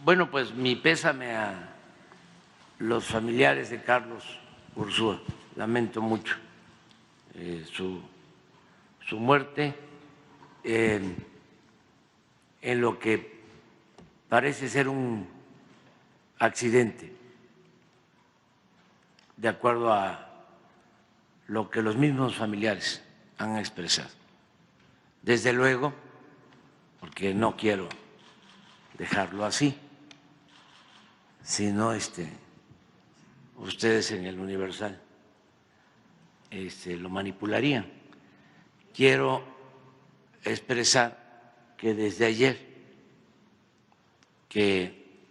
Bueno, pues mi pésame a los familiares de Carlos Ursúa. Lamento mucho su muerte en lo que parece ser un accidente, de acuerdo a lo que los mismos familiares han expresado. Desde luego, porque no quiero dejarlo así, sino ustedes en el Universal lo manipularían. Quiero expresar que desde ayer que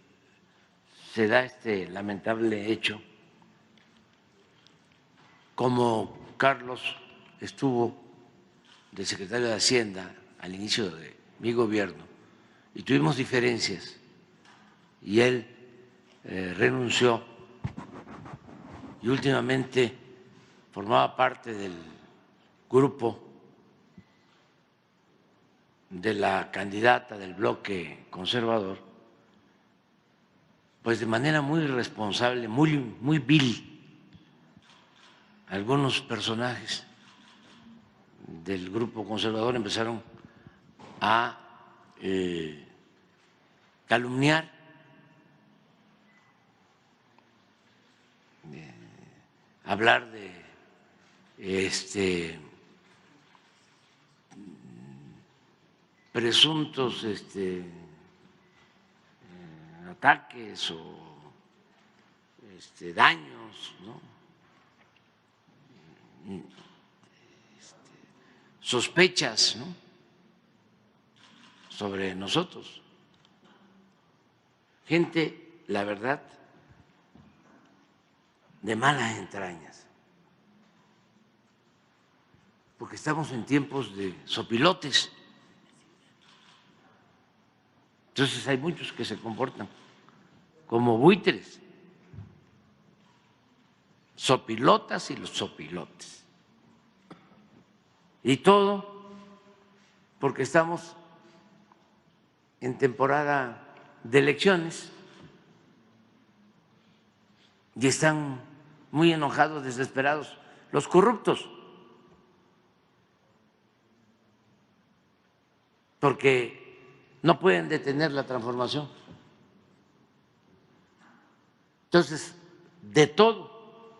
se da este lamentable hecho, como Carlos estuvo de secretario de Hacienda al inicio de mi gobierno y tuvimos diferencias y él renunció y últimamente formaba parte del grupo de la candidata del bloque conservador, pues de manera muy irresponsable, muy vil, algunos personajes del grupo conservador empezaron a calumniar, hablar de presuntos ataques o daños, ¿no? Sospechas, ¿no?, sobre nosotros. Gente, la verdad, de malas entrañas, porque estamos en tiempos de sopilotes. Entonces hay muchos que se comportan como buitres, sopilotas y los sopilotes. Y todo porque estamos en temporada de elecciones y están muy enojados, desesperados los corruptos, porque no pueden detener la transformación. Entonces, de todo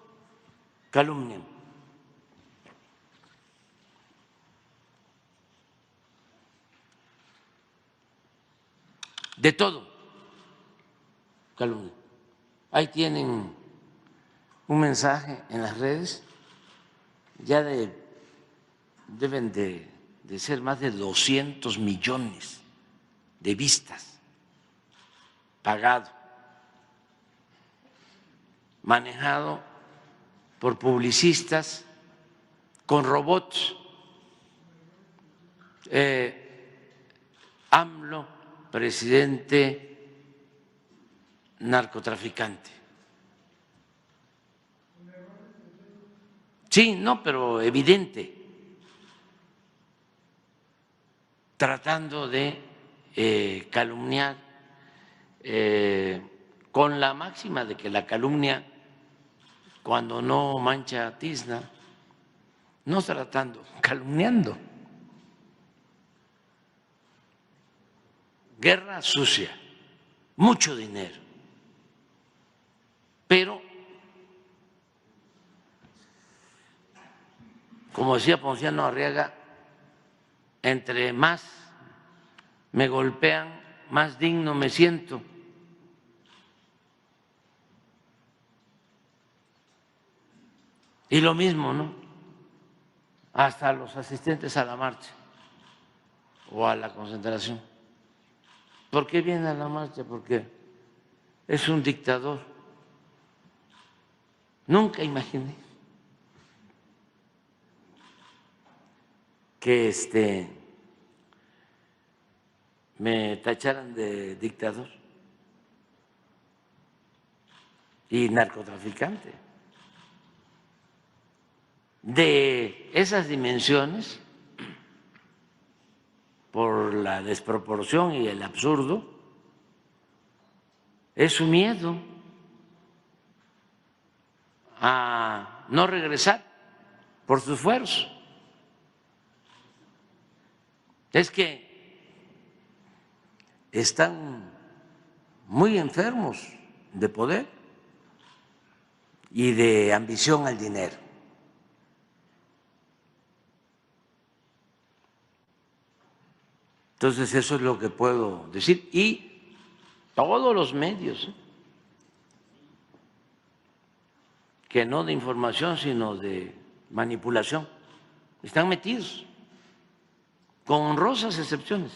calumnian. De todo calumnian. Ahí tienen un mensaje en las redes, ya deben de ser más de 200 millones de vistas, pagado, manejado por publicistas con robots. AMLO, presidente narcotraficante. Sí, no, pero evidente, tratando de calumniar con la máxima de que la calumnia, cuando no mancha tizna, no tratando, calumniando. Guerra sucia, mucho dinero, pero como decía Ponciano Arriaga, entre más me golpean, más digno me siento. Y lo mismo, ¿no? Hasta los asistentes a la marcha o a la concentración. ¿Por qué viene a la marcha? Porque es un dictador. Nunca imaginé que me tacharan de dictador y narcotraficante. De esas dimensiones, por la desproporción y el absurdo, es su miedo a no regresar por sus fueros. Es que están muy enfermos de poder y de ambición al dinero. Entonces eso es lo que puedo decir. Y todos los medios, que no de información, sino de manipulación, están metidos, con honrosas excepciones.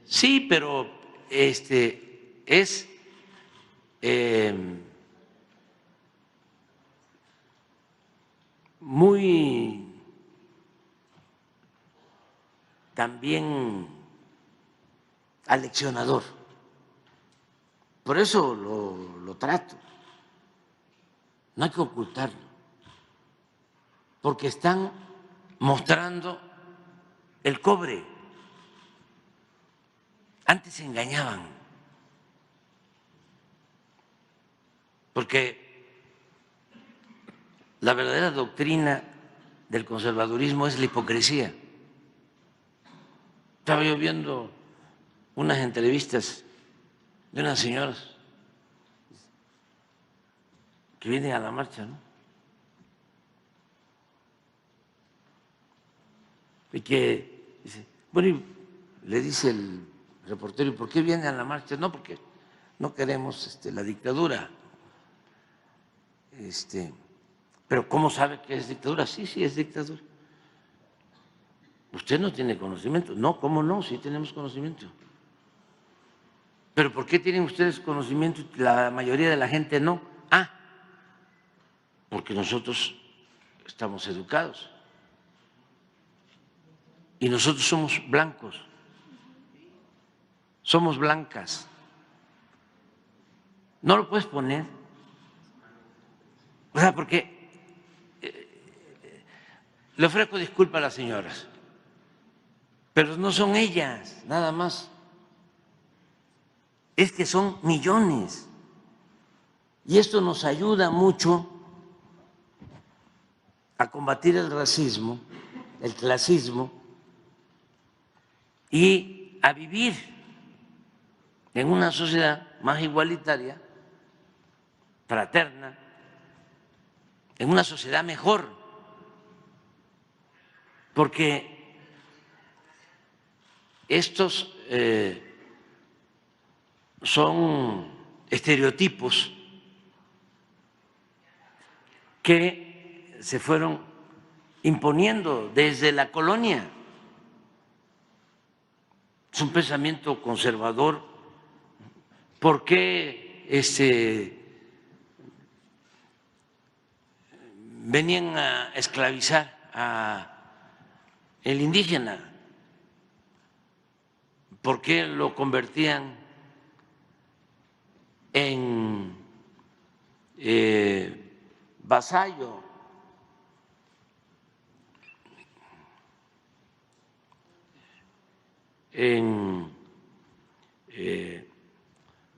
Sí, pero es muy también aleccionador. Por eso lo trato. No hay que ocultarlo, porque están mostrando el cobre. Antes se engañaban, porque la verdadera doctrina del conservadurismo es la hipocresía. Estaba yo viendo unas entrevistas de unas señoras que vienen a la marcha, ¿no? Y que dice, bueno, y le dice el reportero, ¿y por qué vienen a la marcha? No, porque no queremos la dictadura. Pero ¿cómo sabe que es dictadura? Sí, sí, es dictadura. Usted no tiene conocimiento. No, ¿cómo no? Sí tenemos conocimiento. ¿Pero por qué tienen ustedes conocimiento y la mayoría de la gente no? Ah, porque nosotros estamos educados y nosotros somos blancos, somos blancas. No lo puedes poner. O sea, porque le ofrezco disculpas a las señoras, pero no son ellas, nada más. Es que son millones. Y esto nos ayuda mucho a combatir el racismo, el clasismo y a vivir en una sociedad más igualitaria, fraterna, en una sociedad mejor, porque estos son estereotipos que se fueron imponiendo desde la colonia. Es un pensamiento conservador. ¿Por qué venían a esclavizar al indígena? ¿Por qué lo convertían en vasallo? En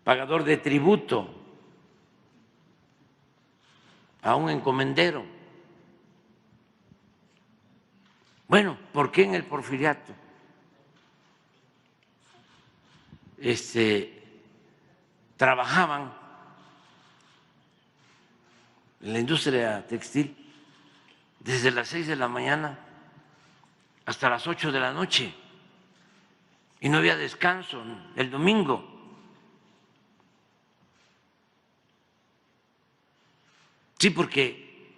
pagador de tributo, a un encomendero. Bueno, ¿por qué en el Porfiriato trabajaban en la industria textil desde las 6 de la mañana hasta las 8 de la noche y no había descanso el domingo? Sí, porque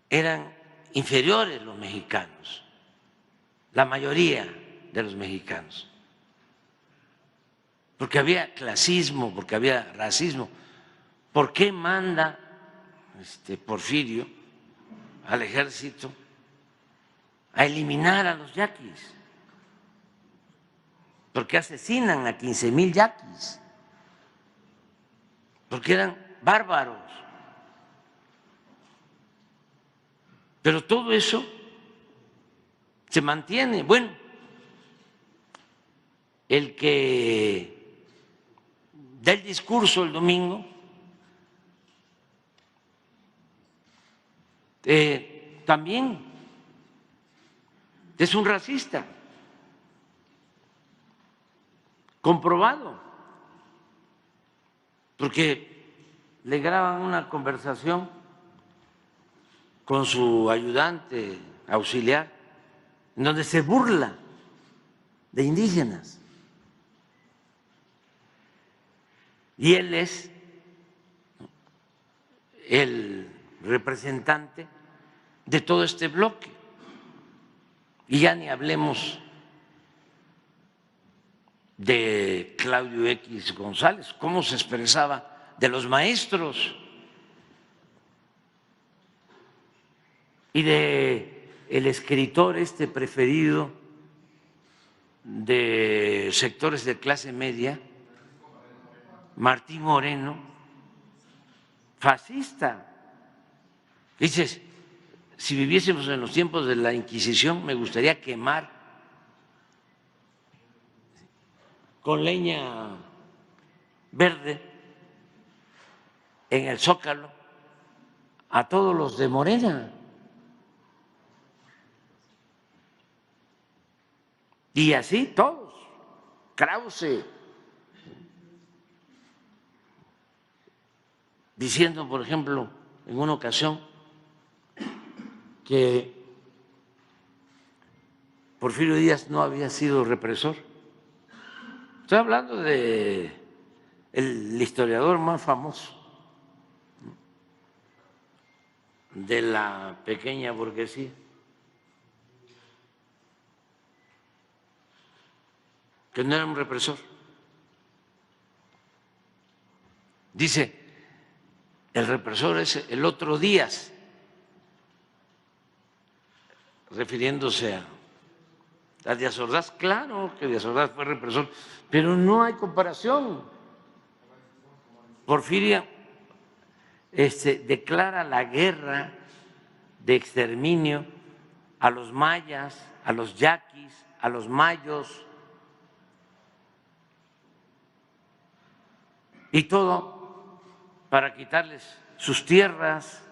eran inferiores los mexicanos, la mayoría de los mexicanos, porque había clasismo, porque había racismo. ¿Por qué manda Porfirio al ejército a eliminar a los yaquis? Porque asesinan a 15,000 yaquis, porque eran bárbaros. Pero todo eso se mantiene. Bueno, el que da el discurso el domingo, también es un racista, comprobado, porque le graban una conversación con su ayudante auxiliar, en donde se burla de indígenas. Y él es el representante de todo este bloque. Y ya ni hablemos de Claudio X González, cómo se expresaba de los maestros y de el escritor preferido de sectores de clase media, Martín Moreno, fascista. Dices, si viviésemos en los tiempos de la Inquisición, me gustaría quemar con leña verde en el Zócalo a todos los de Morena. Y así todos, Krause, diciendo, por ejemplo, en una ocasión que Porfirio Díaz no había sido represor. Estoy hablando de el historiador más famoso de la pequeña burguesía, que no era un represor. Dice, el represor es el otro Díaz, refiriéndose a Díaz Ordaz. Claro que Díaz Ordaz fue represor, pero no hay comparación. Porfirio declara la guerra de exterminio a los mayas, a los yaquis, a los mayos, y todo para quitarles sus tierras.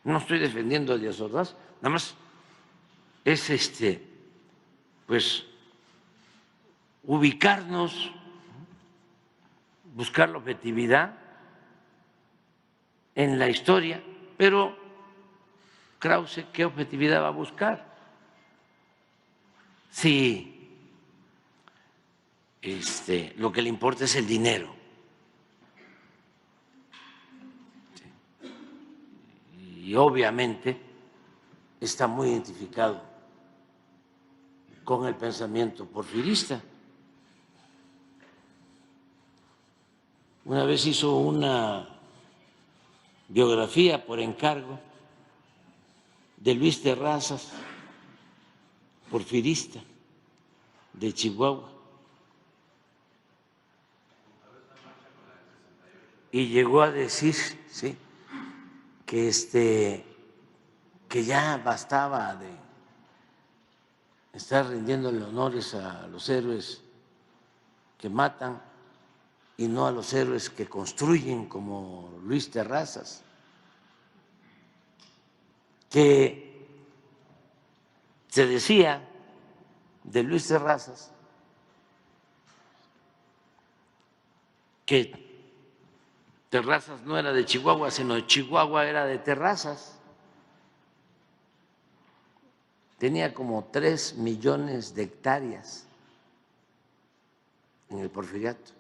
No estoy defendiendo a Díaz Ordaz, nada más es pues ubicarnos, buscar la objetividad en la historia, pero Krause, ¿qué objetividad va a buscar? Si lo que le importa es el dinero. Y obviamente está muy identificado con el pensamiento porfirista. Una vez hizo una biografía por encargo de Luis Terrazas, porfirista de Chihuahua, y llegó a decir, sí, que ya bastaba de estar rindiéndole honores a los héroes que matan y no a los héroes que construyen, como Luis Terrazas, que se decía de Luis Terrazas que Terrazas no era de Chihuahua, sino Chihuahua era de Terrazas. Tenía como 3 millones de hectáreas en el Porfiriato.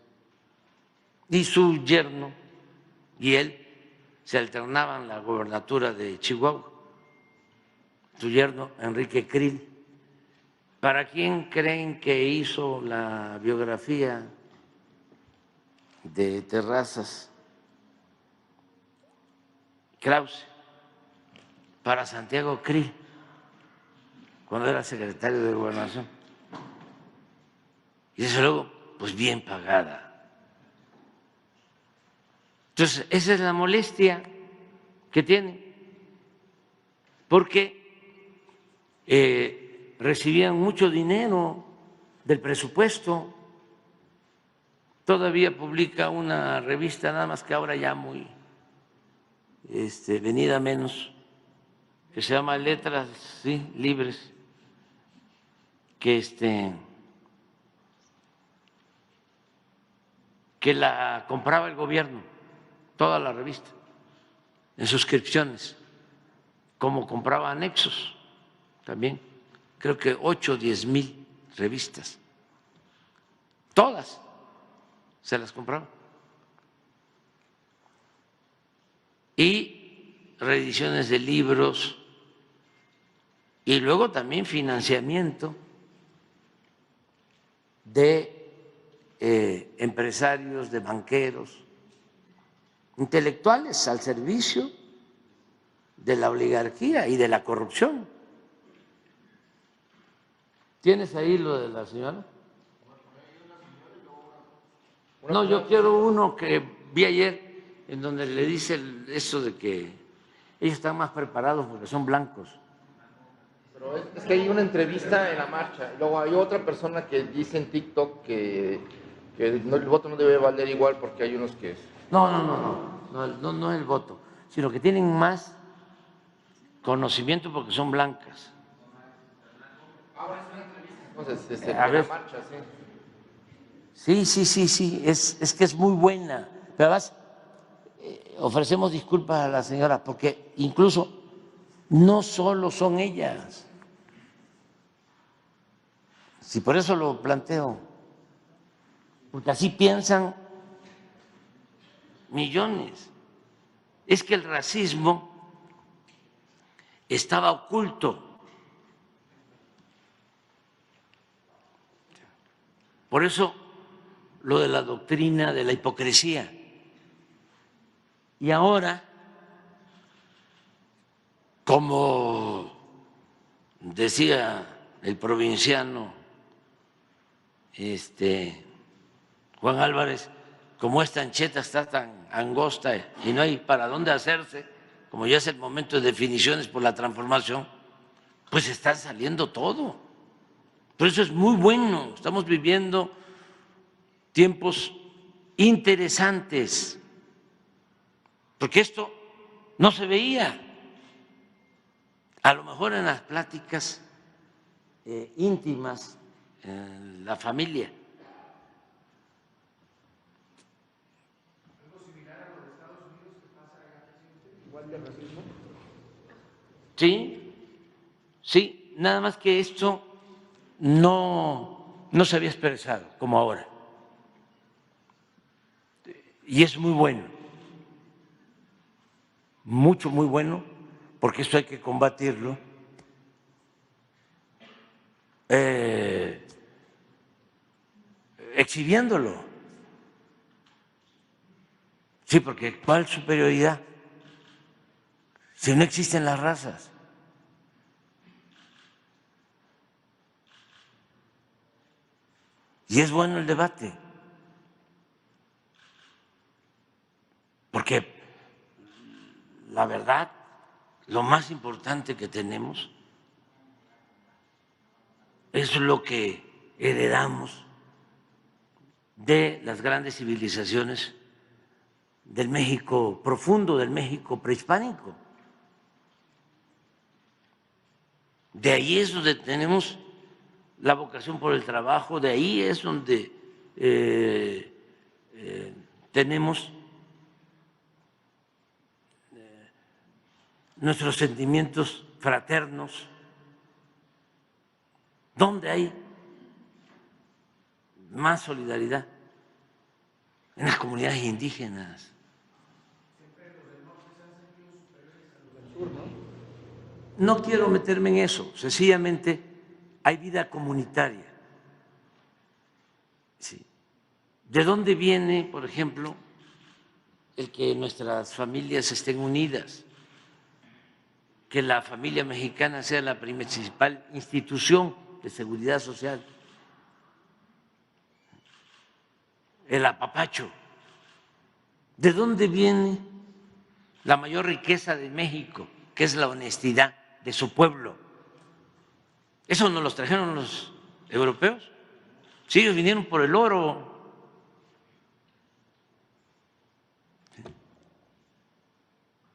Y su yerno y él se alternaban la gobernatura de Chihuahua. Su yerno, Enrique Krill. ¿Para quién creen que hizo la biografía de Terrazas? Krause. Para Santiago Krill, cuando era secretario de Gobernación. Y desde luego, pues bien pagada. Entonces, esa es la molestia que tiene, porque recibían mucho dinero del presupuesto. Todavía publica una revista, nada más que ahora ya muy venida menos, que se llama Letras Libres, que la compraba el gobierno, toda la revista, en suscripciones, como compraba anexos también, creo que 8 o 10 mil revistas, todas se las compraba. Y reediciones de libros, y luego también financiamiento de empresarios, de banqueros, intelectuales al servicio de la oligarquía y de la corrupción. ¿Tienes ahí lo de la señora? No, yo quiero uno que vi ayer en donde le dice eso de que ellos están más preparados porque son blancos. Pero es que hay una entrevista en la marcha, luego hay otra persona que dice en TikTok que el voto no debe valer igual porque hay unos que... No es el voto, sino que tienen más conocimiento porque son blancas. Ahora es una entrevista, entonces A en ver. la marcha, Sí, es que es muy buena, pero además ofrecemos disculpas a la señora porque incluso no solo son ellas, si por eso lo planteo, porque así piensan millones. Es que el racismo estaba oculto. Por eso lo de la doctrina de la hipocresía. Y ahora, como decía el provinciano Juan Álvarez, como esta ancheta está tan angosta y no hay para dónde hacerse, como ya es el momento de definiciones por la transformación, pues está saliendo todo. Por eso es muy bueno, estamos viviendo tiempos interesantes, porque esto no se veía. A lo mejor en las pláticas íntimas, en la familia. ¿Algo similar a lo de Estados Unidos que pasa allá, presidente? ¿Igual de racismo? Sí, nada más que esto no se había expresado como ahora. Y es muy bueno, muy bueno, porque esto hay que combatirlo. Exhibiéndolo. Sí, porque ¿cuál superioridad? Si no existen las razas. Y es bueno el debate, porque la verdad, lo más importante que tenemos es lo que heredamos de las grandes civilizaciones del México profundo, del México prehispánico. De ahí es donde tenemos la vocación por el trabajo, de ahí es donde tenemos nuestros sentimientos fraternos. ¿Dónde hay más solidaridad? En las comunidades indígenas. Siempre los del norte se han sentido superiores a los del sur, ¿no? No quiero meterme en eso, sencillamente hay vida comunitaria. Sí. ¿De dónde viene, por ejemplo, el que nuestras familias estén unidas? Que la familia mexicana sea la principal institución de seguridad social. El apapacho. ¿De dónde viene la mayor riqueza de México, que es la honestidad de su pueblo? ¿Eso nos los trajeron los europeos? Si ellos vinieron por el oro.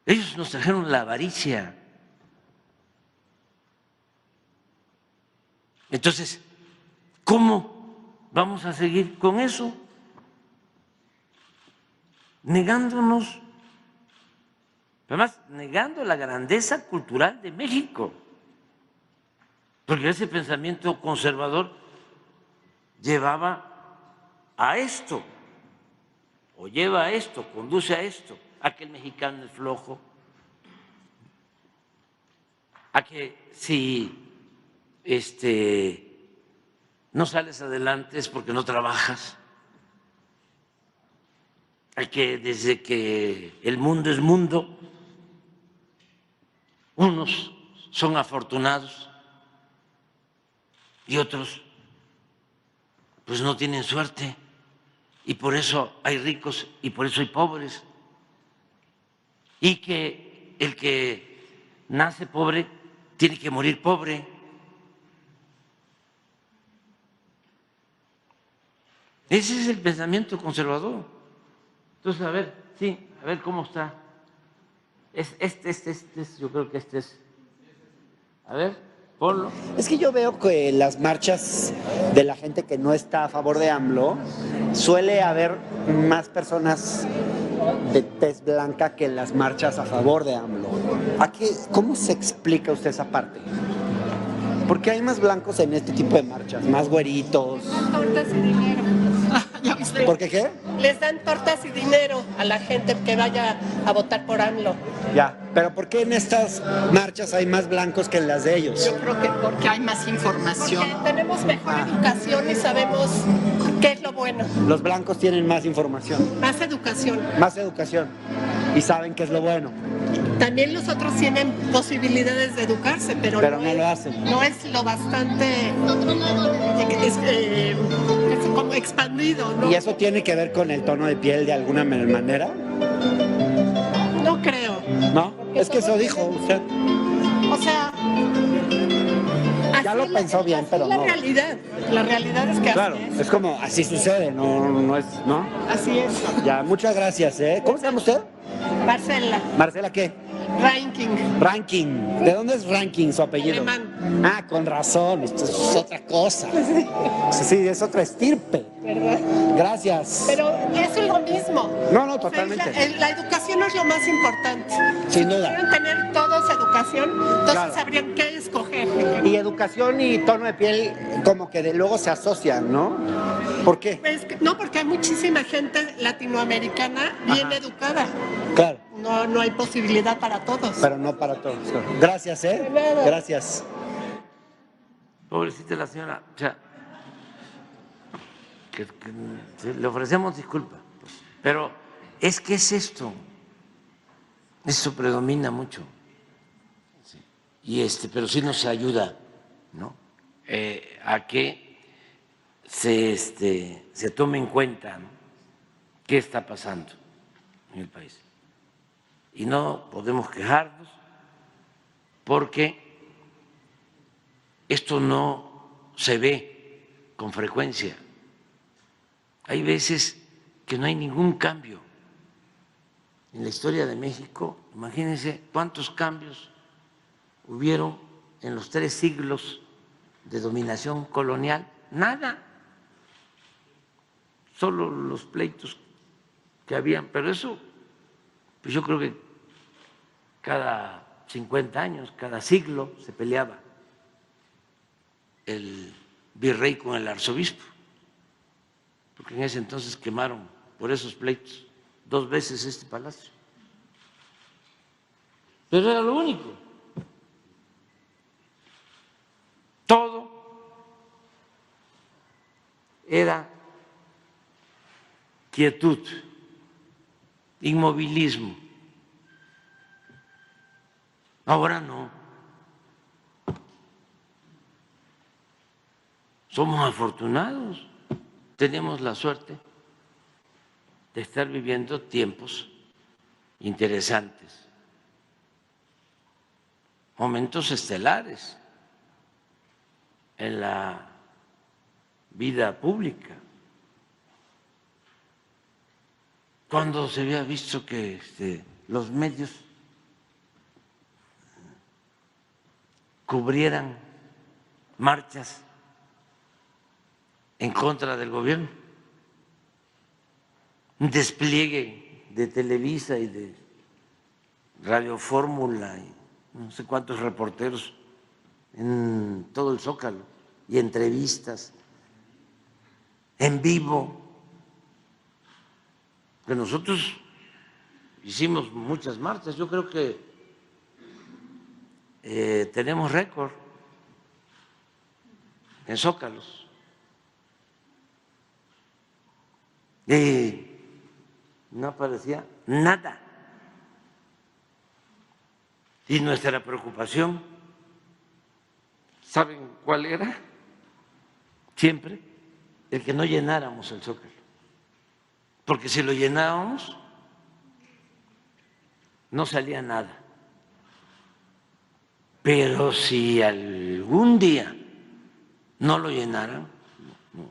Ellos nos trajeron la avaricia. Entonces, ¿cómo vamos a seguir con eso? Negándonos, además negando la grandeza cultural de México, porque ese pensamiento conservador llevaba a esto, o lleva a esto, conduce a esto, a que el mexicano es flojo, a que si no sales adelante es porque no trabajas, a que desde que el mundo es mundo, unos son afortunados y otros pues no tienen suerte, y por eso hay ricos y por eso hay pobres, y que el que nace pobre tiene que morir pobre. Ese es el pensamiento conservador. Entonces, a ver, sí, a ver cómo está. Yo creo que este es. A ver, ponlo. Es que yo veo que las marchas de la gente que no está a favor de AMLO, suele haber más personas de tez blanca que en las marchas a favor de AMLO. ¿Cómo se explica usted esa parte? ¿Por qué hay más blancos en este tipo de marchas? Más güeritos. Tortas y dinero. ¿Ya viste? ¿Por qué? Les dan tortas y dinero a la gente que vaya a votar por AMLO. Ya, pero ¿por qué en estas marchas hay más blancos que en las de ellos? Yo creo que porque hay más información. Porque tenemos mejor educación y sabemos qué es lo bueno. Los blancos tienen más información. Más educación. Más educación. Y saben qué es lo bueno. También los otros tienen posibilidades de educarse, pero no lo hacen. No es lo bastante como expandido, ¿no? ¿Y eso tiene que ver con el tono de piel de alguna manera? No creo. ¿No? Es que eso dijo usted. O sea, ya lo pensó bien, pero no. La realidad es que claro, así es como así sucede, no es, ¿no? Así es. Ya, muchas gracias, ¿eh? ¿Cómo se llama usted? Marcela. ¿Marcela qué? Ranking. ¿De dónde es Ranking su apellido? Alemán. Ah, con razón, esto es otra cosa. Sí, es otra estirpe. ¿Verdad? Gracias. Pero eso es lo mismo. No, totalmente. O sea, la educación es lo más importante. Sin duda. Si quieren tener todos educación, entonces claro. sabrían qué escoger. Y educación y tono de piel como que de luego se asocian, ¿no? ¿Por qué? No, porque hay muchísima gente latinoamericana bien educada. Claro. No hay posibilidad para todos. Pero no para todos. Gracias, ¿eh? De nada. Gracias. Pobrecita la señora, o sea, le ofrecemos disculpas, pero es que es esto, eso predomina mucho, y pero sí nos ayuda, ¿no? A que se tome en cuenta, ¿no?, qué está pasando en el país. Y no podemos quejarnos porque esto no se ve con frecuencia. Hay veces que no hay ningún cambio. En la historia de México, imagínense cuántos cambios hubieron en los 3 siglos de dominación colonial. Nada. Solo los pleitos que habían, pero eso, pues yo creo que cada 50 años, cada siglo se peleaba el virrey con el arzobispo, porque en ese entonces quemaron por esos pleitos 2 veces este palacio. Pero era lo único. Todo era quietud, inmovilismo. Ahora no. Somos afortunados, tenemos la suerte de estar viviendo tiempos interesantes, momentos estelares en la vida pública. Cuando se había visto que los medios cubrieran marchas en contra del gobierno, un despliegue de Televisa y de Radio Fórmula y no sé cuántos reporteros en todo el Zócalo y entrevistas en vivo, que nosotros hicimos muchas marchas. Yo creo que tenemos récord en Zócalos. Y no aparecía nada. Y nuestra preocupación, ¿saben cuál era? Siempre el que no llenáramos el Zócalo. Porque si lo llenábamos, no salía nada. Pero si algún día no lo llenaran,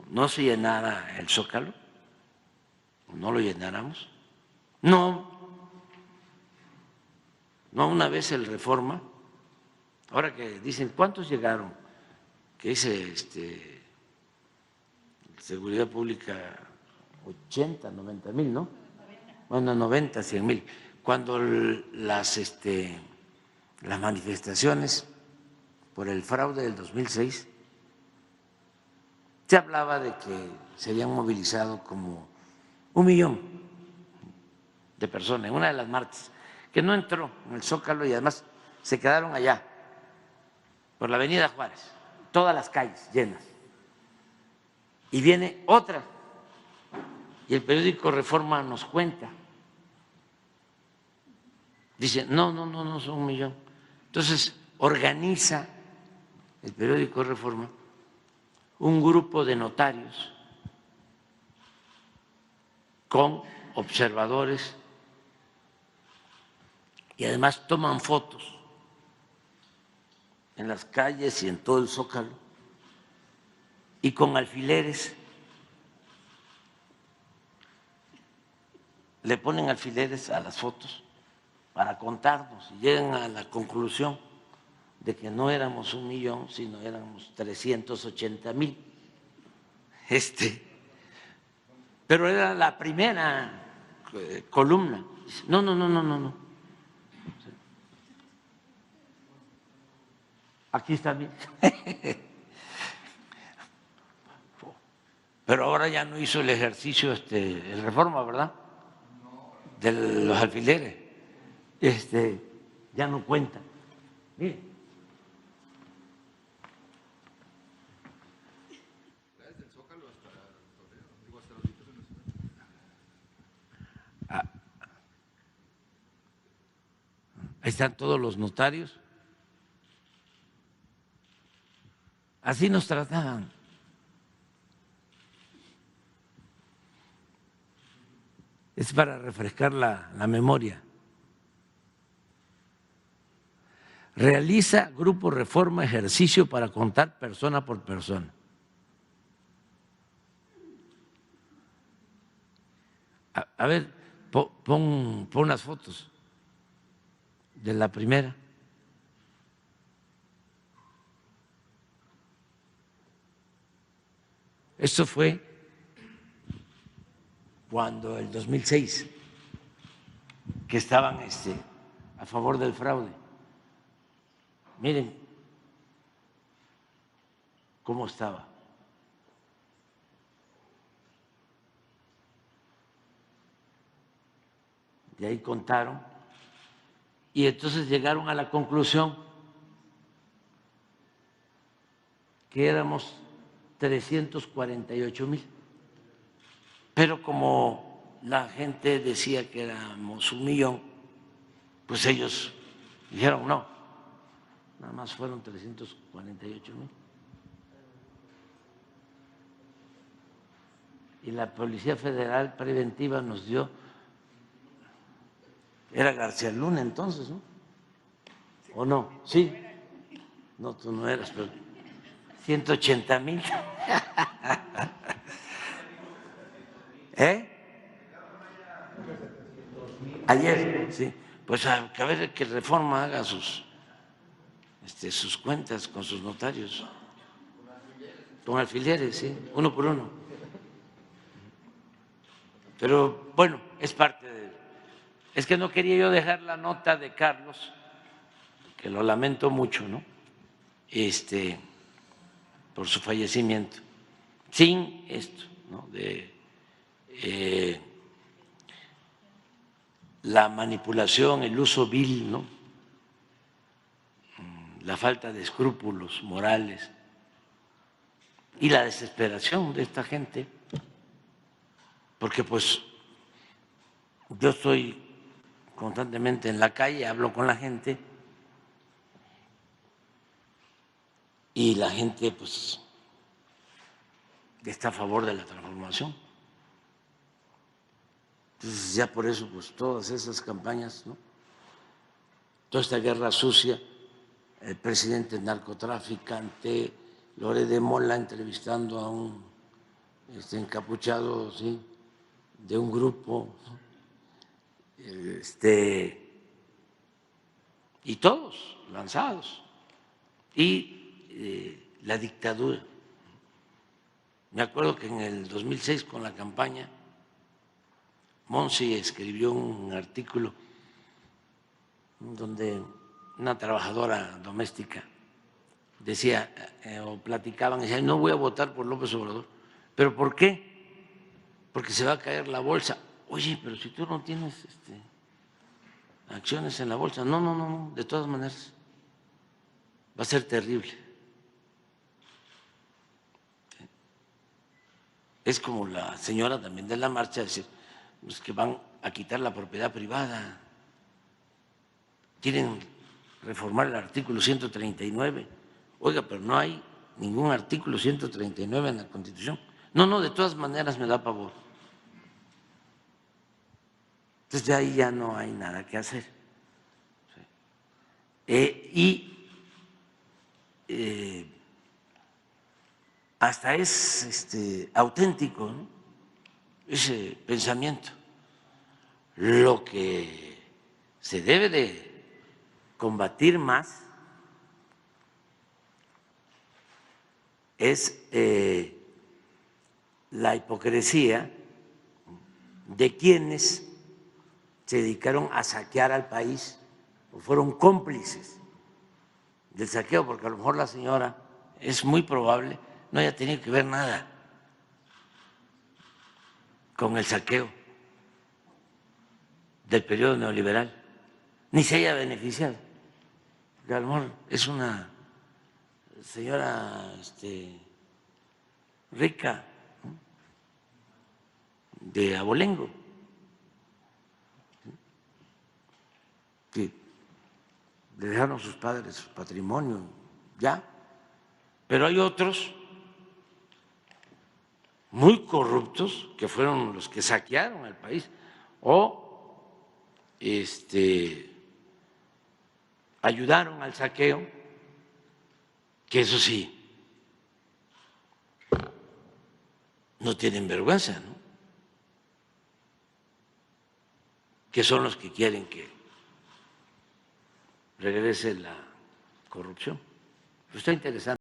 no se llenara el Zócalo, no lo llenáramos, no una vez el Reforma, ahora que dicen, ¿cuántos llegaron? Que dice Seguridad Pública, 80, 90 mil, ¿no? Bueno, 90, 100 mil. Cuando las manifestaciones por el fraude del 2006, se hablaba de que se habían movilizado como 1 millón de personas en una de las marchas, que no entró en el Zócalo y además se quedaron allá, por la avenida Juárez, todas las calles llenas. Y viene otra, y el periódico Reforma nos cuenta, dice, no, son 1 millón. Entonces organiza el periódico Reforma un grupo de notarios con observadores y además toman fotos en las calles y en todo el Zócalo y con alfileres, le ponen alfileres a las fotos para contarnos y llegan a la conclusión de que no éramos 1 millón, sino éramos 380,000. Pero era la primera columna. No. Aquí está bien. Pero ahora ya no hizo el ejercicio el Reforma, ¿verdad? De los alfileres. Ya no cuenta. Mire. Ahí están todos los notarios. Así nos trataban. Es para refrescar la memoria. Realiza Grupo Reforma ejercicio para contar persona por persona. A ver, pon las fotos de la primera. Esto fue cuando el 2006, que estaban a favor del fraude. Miren cómo estaba. Y ahí contaron y entonces llegaron a la conclusión que éramos 348,000. Pero como la gente decía que éramos 1 millón, pues ellos dijeron no, nada más fueron 348,000. Y la Policía Federal Preventiva nos dio, era García Luna entonces, ¿no? ¿O no? Sí. No, tú no eras, pero 180,000. ¿Eh? Ayer, sí. Pues a ver que Reforma haga sus cuentas con sus notarios. Con alfileres, sí, uno por uno. Pero bueno, es parte de... Es que no quería yo dejar la nota de Carlos, que lo lamento mucho, ¿no? Por su fallecimiento, sin esto, ¿no? De la manipulación, el uso vil, ¿no? La falta de escrúpulos morales y la desesperación de esta gente, porque pues yo estoy constantemente en la calle, hablo con la gente y la gente pues está a favor de la transformación. Entonces ya por eso pues todas esas campañas, ¿no? Toda esta guerra sucia, el presidente narcotraficante, Lore de Mola entrevistando a un encapuchado, ¿sí?, de un grupo, y todos lanzados, y la dictadura. Me acuerdo que en el 2006 con la campaña, Monsi escribió un artículo donde una trabajadora doméstica decía o platicaban, decía, no voy a votar por López Obrador. ¿Pero por qué? Porque se va a caer la bolsa. Oye, pero si tú no tienes acciones en la bolsa. No, de todas maneras va a ser terrible. Es como la señora también de la marcha, decir, pues que van a quitar la propiedad privada. Quieren reformar el artículo 139. Oiga, pero no hay ningún artículo 139 en la Constitución. No, de todas maneras me da pavor. Entonces de ahí ya no hay nada que hacer. Hasta es auténtico, ¿no?, ese pensamiento. Lo que se debe de combatir más es la hipocresía de quienes se dedicaron a saquear al país o fueron cómplices del saqueo, porque a lo mejor la señora, es muy probable, no haya tenido que ver nada con el saqueo del periodo neoliberal, ni se haya beneficiado, porque a lo mejor es una señora rica, ¿no?, de abolengo, que le dejaron sus padres su patrimonio, ya. Pero hay otros muy corruptos que fueron los que saquearon el país o ayudaron al saqueo, que eso sí, no tienen vergüenza, ¿no?, que son los que quieren que regrese la corrupción. Está interesante.